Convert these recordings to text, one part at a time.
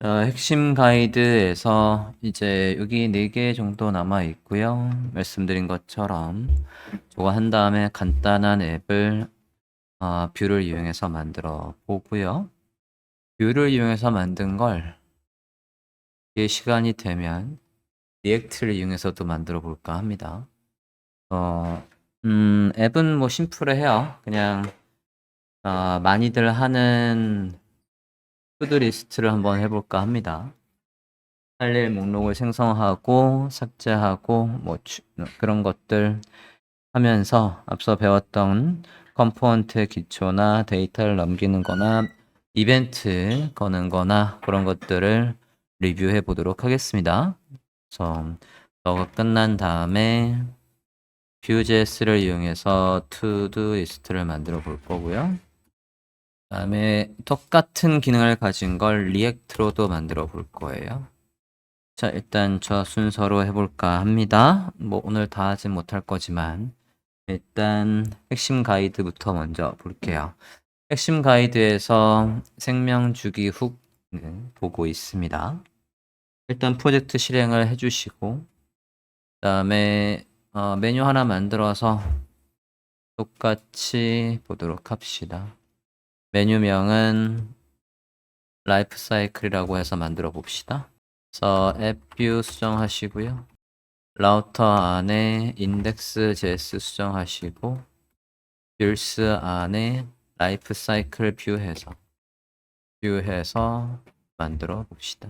핵심 가이드에서 이제 여기 4개 정도 남아 있고요. 말씀드린 것처럼 저거 한 다음에 간단한 앱을 뷰를 이용해서 만들어 보고요. 뷰를 이용해서 만든 걸 이게 시간이 되면 리액트를 이용해서도 만들어 볼까 합니다. 앱은 뭐 심플해요. 그냥 많이들 하는 투두리스트를 한번 해볼까 합니다. 할 일 목록을 생성하고 삭제하고 뭐 그런 것들 하면서 앞서 배웠던 컴포넌트 기초나 데이터를 넘기는 거나 이벤트 거는 거나 그런 것들을 리뷰해 보도록 하겠습니다. 그래서 저거 끝난 다음에 Vue.js를 이용해서 투두리스트를 만들어 볼 거고요. 그다음에 똑같은 기능을 가진 걸 리액트로도 만들어 볼 거예요. 자, 일단 저 순서로 해볼까 합니다. 뭐 오늘 다 하진 못할 거지만 일단 핵심 가이드부터 먼저 볼게요. 핵심 가이드에서 생명 주기 훅 보고 있습니다. 일단 프로젝트 실행을 해주시고 그다음에 메뉴 하나 만들어서 똑같이 보도록 합시다. 메뉴명은 라이프 사이클이라고 해서 만들어 봅시다. 그래서 앱뷰 수정하시고요. 라우터 안에 index.js 수정하시고 뷰스 안에 라이프 사이클 뷰해서 만들어 봅시다.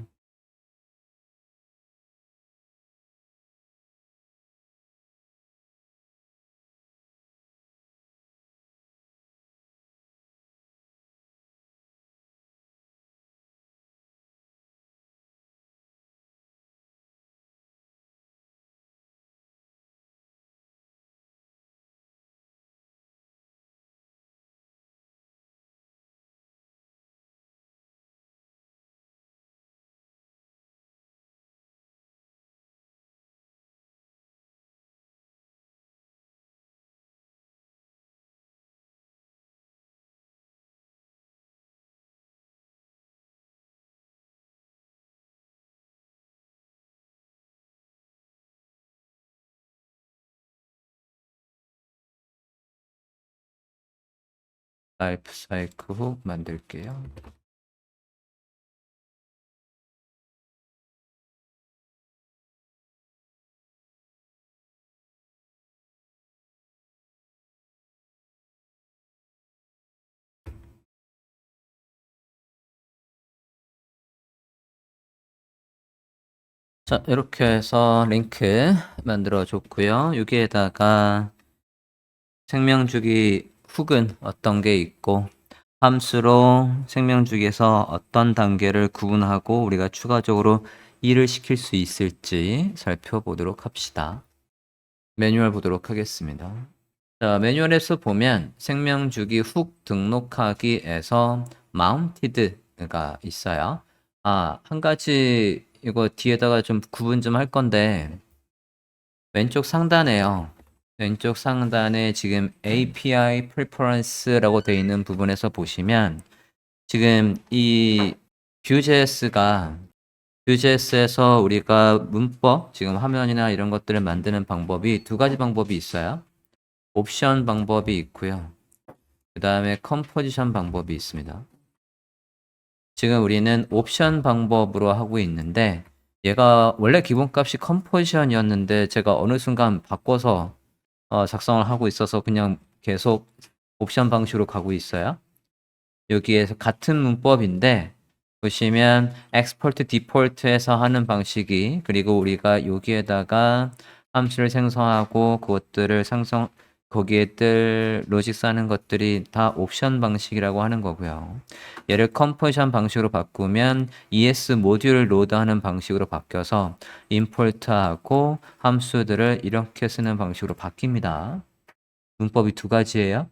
라이프 사이클 훅 만들게요. 자, 이렇게 해서 링크 만들어 줬고요. 여기에다가 생명주기 훅은 어떤 게 있고 함수로 생명주기에서 어떤 단계를 구분하고 우리가 추가적으로 일을 시킬 수 있을지 살펴보도록 합시다. 매뉴얼 보도록 하겠습니다. 자, 매뉴얼에서 보면 생명주기 훅 등록하기에서 mounted가 있어요. 한 가지 이거 뒤에다가 좀 구분 좀 할 건데 왼쪽 상단에요. 왼쪽 상단에 지금 API Preference라고 되어 있는 부분에서 보시면 지금 이 Vue.js에서 우리가 문법, 지금 화면이나 이런 것들을 만드는 방법이 두 가지 방법이 있어요. 옵션 방법이 있고요. 그 다음에 컴포지션 방법이 있습니다. 지금 우리는 옵션 방법으로 하고 있는데 얘가 원래 기본값이 컴포지션이었는데 제가 어느 순간 바꿔서 작성을 하고 있어서 그냥 계속 옵션 방식으로 가고 있어요. 여기에서 같은 문법인데 보시면 export default에서 하는 방식이 그리고 우리가 여기에다가 함수를 생성하고 그것들을 거기에 뜰 로직 싸는 것들이 다 옵션 방식이라고 하는 거고요. 얘를 컴포지션 방식으로 바꾸면 ES 모듈을 로드하는 방식으로 바뀌어서 임포트하고 함수들을 이렇게 쓰는 방식으로 바뀝니다. 문법이 두 가지예요.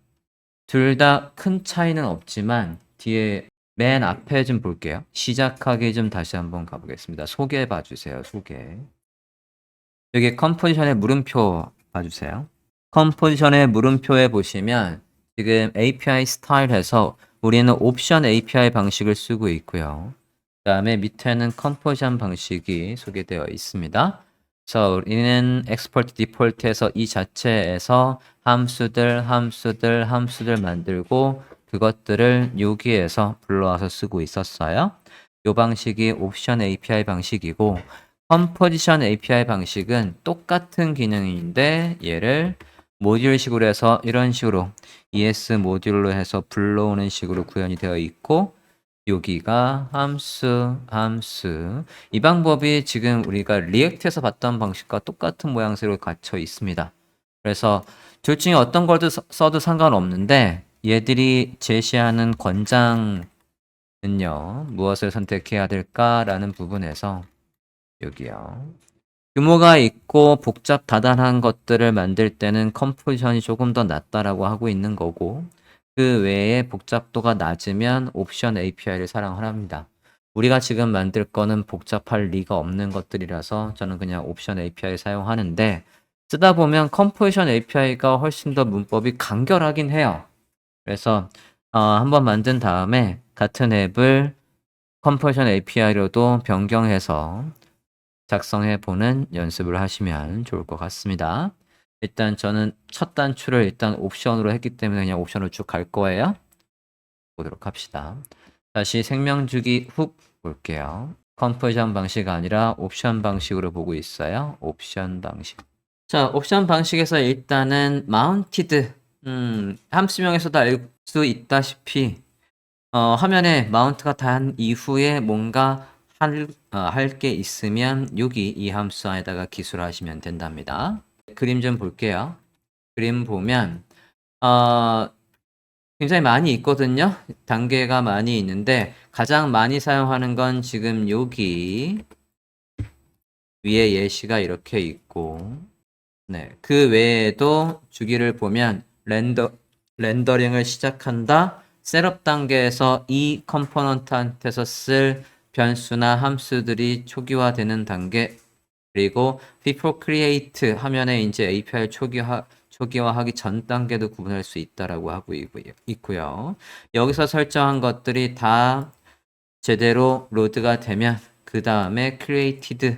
둘 다 큰 차이는 없지만 뒤에 맨 앞에 좀 볼게요. 시작하기 좀 다시 한번 가보겠습니다. 소개 봐주세요. 소개. 여기 컴포지션의 물음표 봐주세요. 컴포지션의 물음표에 보시면 지금 API 스타일에서 우리는 옵션 API 방식을 쓰고 있고요. 다음에 밑에는 컴포지션 방식이 소개되어 있습니다. 그래서 우리는 export default에서 이 자체에서 함수들 만들고 그것들을 여기에서 불러와서 쓰고 있었어요. 이 방식이 옵션 API 방식이고 컴포지션 API 방식은 똑같은 기능인데 얘를 모듈식으로 해서 이런 식으로 ES 모듈로 해서 불러오는 식으로 구현이 되어 있고 여기가 함수. 이 방법이 지금 우리가 리액트에서 봤던 방식과 똑같은 모양새로 갖춰 있습니다. 그래서 둘 중에 어떤 걸 써도 상관없는데 얘들이 제시하는 권장은요, 무엇을 선택해야 될까라는 부분에서 여기요. 규모가 있고 복잡 다단한 것들을 만들 때는 컴포지션이 조금 더 낫다라고 하고 있는 거고 그 외에 복잡도가 낮으면 옵션 API를 사용하랍니다. 우리가 지금 만들 거는 복잡할 리가 없는 것들이라서 저는 그냥 옵션 API 사용하는데 쓰다 보면 컴포지션 API가 훨씬 더 문법이 간결하긴 해요. 그래서 한번 만든 다음에 같은 앱을 컴포지션 API로도 변경해서 작성해 보는 연습을 하시면 좋을 것 같습니다. 일단 저는 첫 단추를 일단 옵션으로 했기 때문에 그냥 옵션으로 쭉 갈 거예요. 보도록 합시다. 다시 생명주기 훅 볼게요. 컴포지션 방식 아니라 옵션 방식으로 보고 있어요. 옵션 방식. 자, 옵션 방식에서 일단은 mounted 함수명에서도 알 수 있다시피 화면에 마운트가 단 이후에 뭔가 할 게 있으면 여기 이 함수 안에다가 기술하시면 된답니다. 그림 좀 볼게요. 그림 보면 굉장히 많이 있거든요. 단계가 많이 있는데 가장 많이 사용하는 건 지금 여기 위에 예시가 이렇게 있고 네, 그 외에도 주기를 보면 렌더링을 시작한다. 셋업 단계에서 이 컴포넌트한테서 쓸 변수나 함수들이 초기화되는 단계 그리고 before create 화면에 이제 API 초기화하기 전 단계도 구분할 수 있다라고 하고 있고요. 여기서 설정한 것들이 다 제대로 로드가 되면 그 다음에 created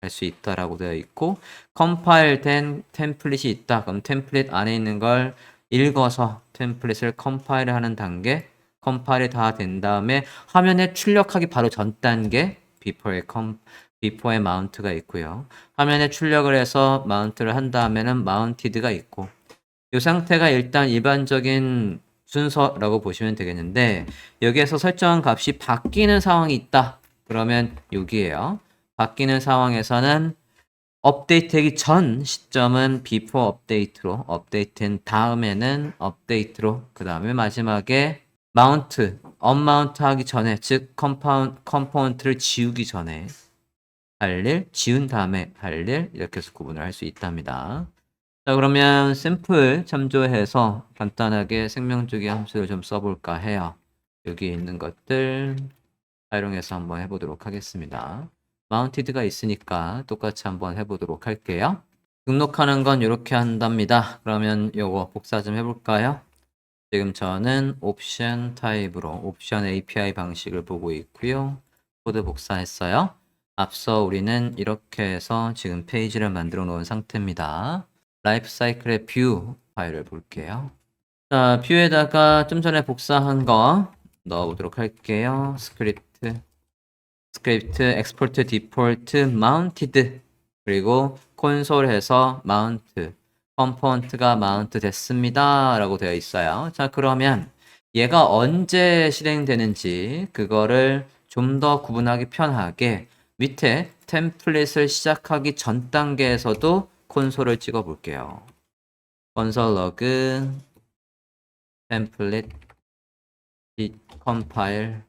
할 수 있다라고 되어 있고 컴파일 된 템플릿이 있다. 그럼 템플릿 안에 있는 걸 읽어서 템플릿을 컴파일 하는 단계 컴파일이 다 된 다음에 화면에 출력하기 바로 전 단계 before에 마운트가 있고요. 화면에 출력을 해서 마운트를 한 다음에는 마운티드가 있고 이 상태가 일단 일반적인 순서라고 보시면 되겠는데 여기에서 설정한 값이 바뀌는 상황이 있다. 그러면 여기에요. 바뀌는 상황에서는 업데이트하기 전 시점은 before 업데이트로 업데이트한 다음에는 업데이트로 그 다음에 마지막에 마운트, 언마운트 하기 전에 즉 컴포넌트를 지우기 전에 할 일, 지운 다음에 할 일 이렇게 해서 구분을 할 수 있답니다. 자 그러면 샘플 참조해서 간단하게 생명주기 함수를 좀 써볼까 해요. 여기 있는 것들 활용해서 한번 해보도록 하겠습니다. 마운티드가 있으니까 똑같이 한번 해보도록 할게요. 등록하는 건 이렇게 한답니다. 그러면 요거 복사 좀 해볼까요? 지금 저는 옵션 타입으로 옵션 API 방식을 보고 있고요. 코드 복사했어요. 앞서 우리는 이렇게 해서 지금 페이지를 만들어 놓은 상태입니다. 라이프 사이클의 뷰 파일을 볼게요. 자, 뷰에다가 좀 전에 복사한 거 넣어보도록 할게요. 스크립트 export default mounted 그리고 콘솔에서 mount 컴포넌트가 마운트 됐습니다 라고 되어 있어요. 자 그러면 얘가 언제 실행되는지 그거를 좀 더 구분하기 편하게 밑에 템플릿을 시작하기 전 단계에서도 콘솔을 찍어 볼게요. 콘솔 러그 템플릿 컴파일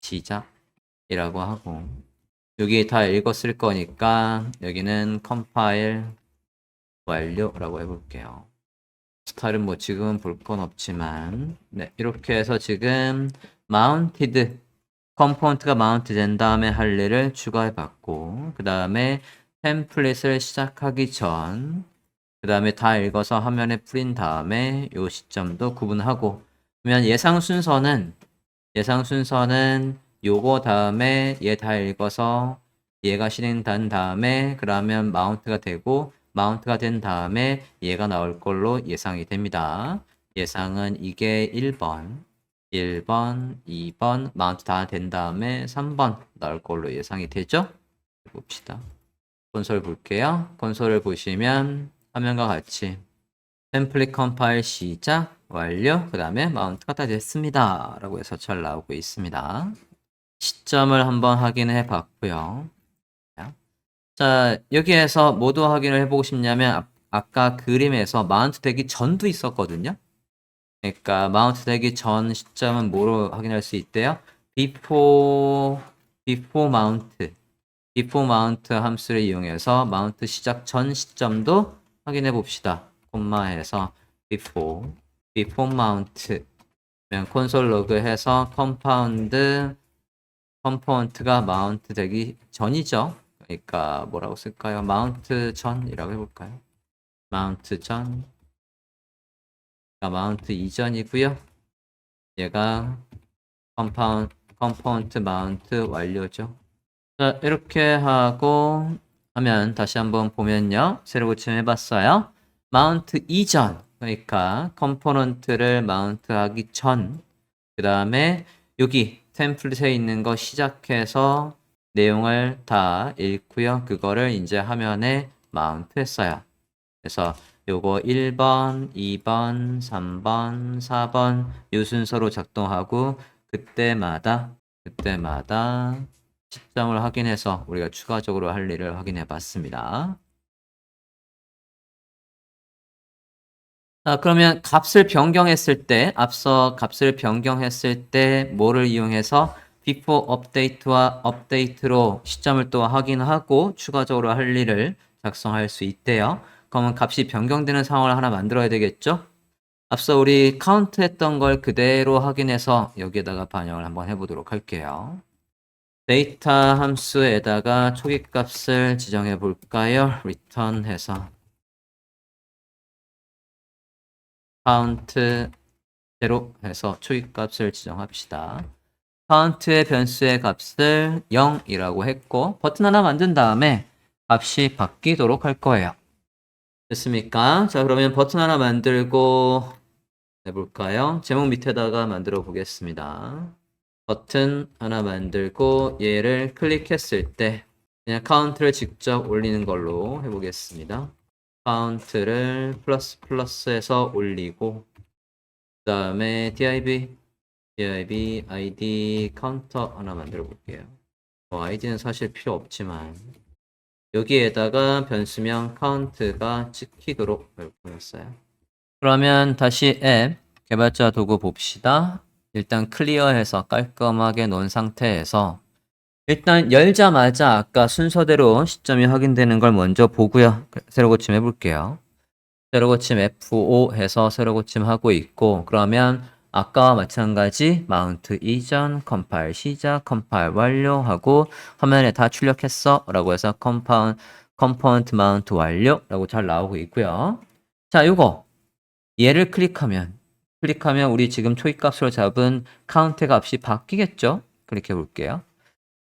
시작이라고 하고 여기 다 읽었을 거니까 여기는 컴파일 완료라고 해볼게요. 스타일은 뭐 지금은 볼 건 없지만 네, 이렇게 해서 지금 mounted 컴포넌트가 마운트 된 다음에 할 일을 추가해 봤고 그 다음에 템플릿을 시작하기 전 그 다음에 다 읽어서 화면에 뿌린 다음에 요 시점도 구분하고 그러면 예상 순서는 요거 다음에 얘 다 읽어서 얘가 실행된 다음에 그러면 마운트가 되고 마운트가 된 다음에 얘가 나올 걸로 예상이 됩니다. 예상은 이게 1번, 2번 마운트 다 된 다음에 3번 나올 걸로 예상이 되죠? 봅시다. 콘솔 볼게요. 콘솔을 보시면 화면과 같이 템플릿 컴파일 시작 완료 그 다음에 마운트가 다 됐습니다 라고 해서 잘 나오고 있습니다. 시점을 한번 확인해 봤고요. 자, 여기에서 모두 확인을 해보고 싶냐면 아까 그림에서 마운트 되기 전도 있었거든요. 그러니까 마운트 되기 전 시점은 뭐로 확인할 수 있대요? before mount 함수를 이용해서 마운트 시작 전 시점도 확인해 봅시다. 콤마해서 before mount 콘솔 로그해서 컴포넌트가 마운트 되기 전이죠. 그러니까 뭐라고 쓸까요? 마운트 전이라고 해볼까요? 마운트 전 마운트 이전이고요. 얘가 컴포넌트 마운트 완료죠. 자, 이렇게 하고 하면 다시 한번 보면요. 새로 고침해봤어요. 마운트 이전, 그러니까 컴포넌트를 마운트하기 전, 그 다음에 여기 템플릿에 있는 거 시작해서 내용을 다 읽고요. 그거를 이제 화면에 마운트했어요. 그래서 요거 1번, 2번, 3번, 4번 요 순서로 작동하고 그때마다 시점을 확인해서 우리가 추가적으로 할 일을 확인해 봤습니다. 자, 그러면 값을 변경했을 때, 앞서 값을 변경했을 때 뭐를 이용해서 before update와 update로 시점을 또 확인하고 추가적으로 할 일을 작성할 수 있대요. 그러면 값이 변경되는 상황을 하나 만들어야 되겠죠? 앞서 우리 카운트 했던 걸 그대로 확인해서 여기에다가 반영을 한번 해보도록 할게요. 데이터 함수에다가 초기값을 지정해 볼까요? return 해서 count 0 해서 초기값을 지정합시다. count의 변수의 값을 0이라고 했고 버튼 하나 만든 다음에 값이 바뀌도록 할 거예요. 됐습니까? 자, 그러면 버튼 하나 만들고 해볼까요? 제목 밑에다가 만들어 보겠습니다. 버튼 하나 만들고 얘를 클릭했을 때 그냥 카운트를 직접 올리는 걸로 해보겠습니다. 카운트를 플러스해서 올리고 그 다음에 div id 카운터 하나 만들어 볼게요. id는 사실 필요 없지만 여기에다가 변수명 카운트가 찍히도록 보냈어요. 그러면 다시 앱 개발자 도구 봅시다. 일단 클리어해서 깔끔하게 놓은 상태에서 일단 열자마자 아까 순서대로 시점이 확인되는 걸 먼저 보고요. 새로 고침 해볼게요. 새로 고침 F5 해서 새로 고침 하고 있고 그러면 아까와 마찬가지 마운트 이전, 컴파일 시작, 컴파일 완료하고 화면에 다 출력했어 라고 해서 컴포넌트 마운트 완료 라고 잘 나오고 있고요. 자, 요거 얘를 클릭하면 우리 지금 초기값으로 잡은 카운트 값이 바뀌겠죠? 클릭해 볼게요.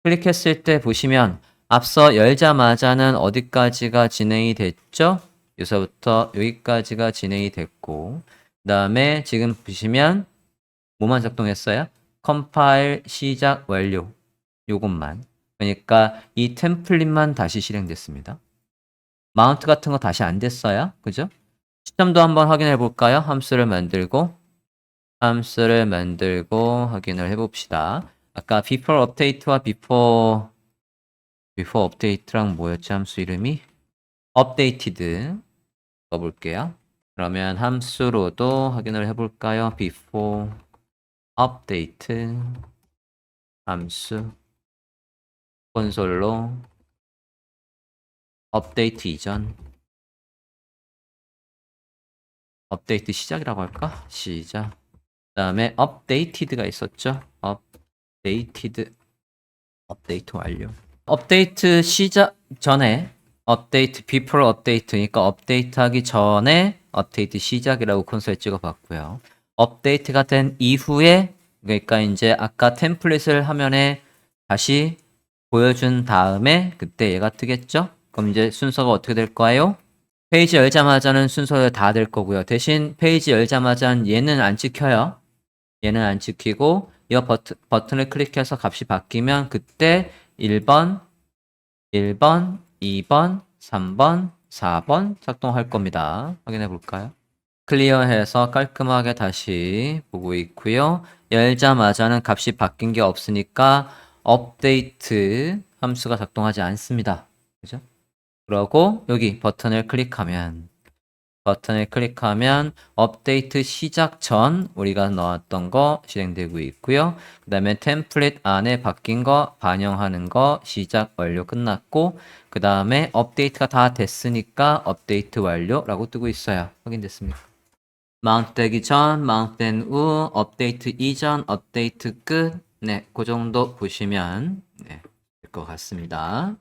클릭했을 때 보시면 앞서 열자마자는 어디까지가 진행이 됐죠? 여기서부터 여기까지가 진행이 됐고 그 다음에 지금 보시면 뭐만 작동했어요? 컴파일 시작 완료 요것만 그러니까 이 템플릿만 다시 실행됐습니다. 마운트 같은 거 다시 안 됐어요. 그죠? 시점도 한번 확인해 볼까요? 함수를 만들고 확인을 해봅시다. 아까 before update와 before update랑 뭐였지? 함수 이름이? updated 써볼게요. 그러면 함수로도 확인을 해볼까요? before update 함수 콘솔로 업데이트 이전 업데이트 시작이라고 할까? 시작 그 다음에 updated가 있었죠? 업데이트 완료 업데이트 시작 전에 업데이트 before update니까 업데이트 하기 전에 업데이트 시작이라고 콘솔에 찍어봤고요. 업데이트가 된 이후에 그러니까 이제 아까 템플릿을 화면에 다시 보여준 다음에 그때 얘가 뜨겠죠? 그럼 이제 순서가 어떻게 될 거예요? 페이지 열자마자는 순서가 다 될 거고요. 대신 페이지 열자마자는 얘는 안 찍혀요. 얘는 안 찍히고 이 버튼을 클릭해서 값이 바뀌면 그때 1번, 2번, 3번, 4번 작동할 겁니다. 확인해 볼까요? 클리어해서 깔끔하게 다시 보고 있고요. 열자마자는 값이 바뀐 게 없으니까 업데이트 함수가 작동하지 않습니다. 그죠? 그러고 여기 버튼을 클릭하면 업데이트 시작 전 우리가 넣었던 거 실행되고 있고요. 그 다음에 템플릿 안에 바뀐 거 반영하는 거 시작 완료 끝났고 그 다음에 업데이트가 다 됐으니까 업데이트 완료라고 뜨고 있어요. 확인됐습니까? 마운트 되기 전, 마운트 된 후, 업데이트 이전, 업데이트 끝. 네, 그 정도 보시면 될 것 같습니다.